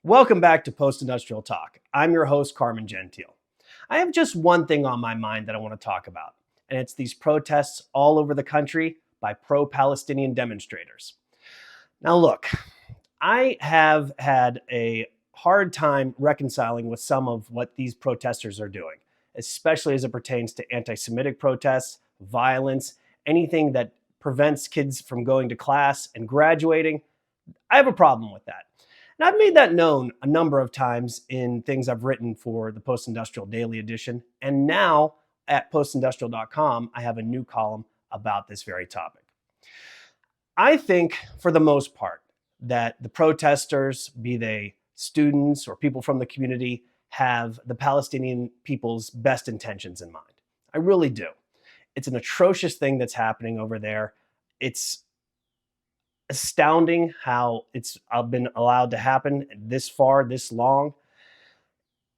Welcome back to Post-Industrial Talk. I'm your host, Carmen Gentile. I have just one thing on my mind that I want to talk about, and it's these protests all over the country by pro-Palestinian demonstrators. Now look, I have had a hard time reconciling with some of what these protesters are doing, especially as it pertains to anti-Semitic protests, violence, anything that prevents kids from going to class and graduating. I have a problem with that. And I've made that known a number of times in things I've written for the Post-Industrial Daily Edition. And now at postindustrial.com, I have a new column about this very topic. I think, for the most part, that the protesters, be they students or people from the community, have the Palestinian people's best intentions in mind. I really do. It's an atrocious thing that's happening over there. It's astounding how it's been allowed to happen this far, this long.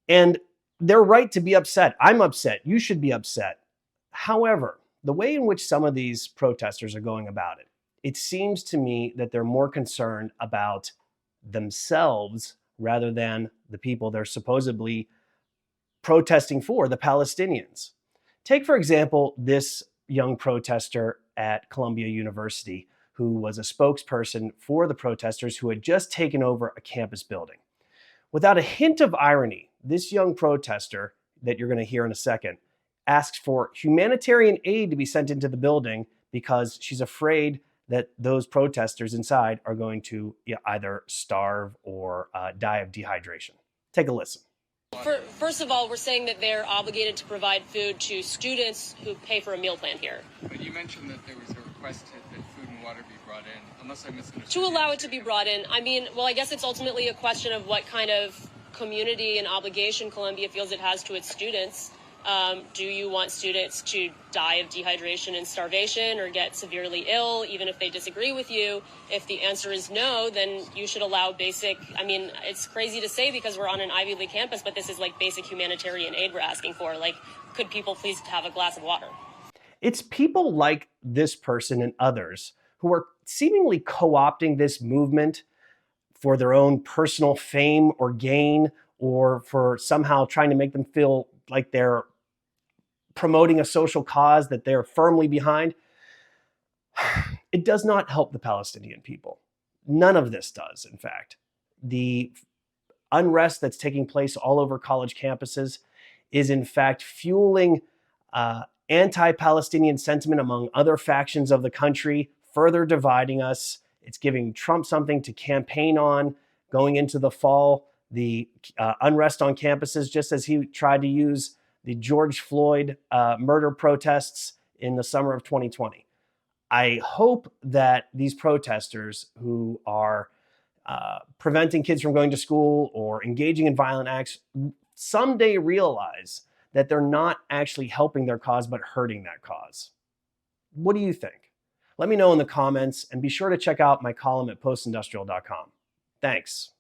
And they're right to be upset. I'm upset. You should be upset. However, the way in which some of these protesters are going about it, it seems to me that they're more concerned about themselves rather than the people they're supposedly protesting for, the Palestinians. Take, for example, this young protester at Columbia University who was a spokesperson for the protesters who had just taken over a campus building. Without a hint of irony, this young protester that you're going to hear in a second asks for humanitarian aid to be sent into the building because she's afraid that those protesters inside are going to either starve or die of dehydration. Take a listen. First of all, we're saying that they're obligated to provide food to students who pay for a meal plan here. But you mentioned that there was a request that food and water be brought in, unless I misunderstood. To allow it to be brought in. I mean, well, I guess it's ultimately a question of what kind of community and obligation Columbia feels it has to its students. Do you want students to die of dehydration and starvation or get severely ill, even if they disagree with you? If the answer is no, then you should allow basic, I mean, it's crazy to say because we're on an Ivy League campus, but this is like basic humanitarian aid we're asking for. Like, could people please have a glass of water? It's people like this person and others who are seemingly co-opting this movement for their own personal fame or gain, or for somehow trying to make them feel like they're promoting a social cause that they're firmly behind. It does not help the Palestinian people. None of this does, in fact. The unrest that's taking place all over college campuses is, in fact, fueling anti-Palestinian sentiment among other factions of the country, further dividing us. It's giving Trump something to campaign on going into the fall. The unrest on campuses, just as he tried to use the George Floyd murder protests in the summer of 2020. I hope that these protesters who are preventing kids from going to school or engaging in violent acts someday realize that they're not actually helping their cause, but hurting that cause. What do you think? Let me know in the comments, and be sure to check out my column at postindustrial.com. Thanks.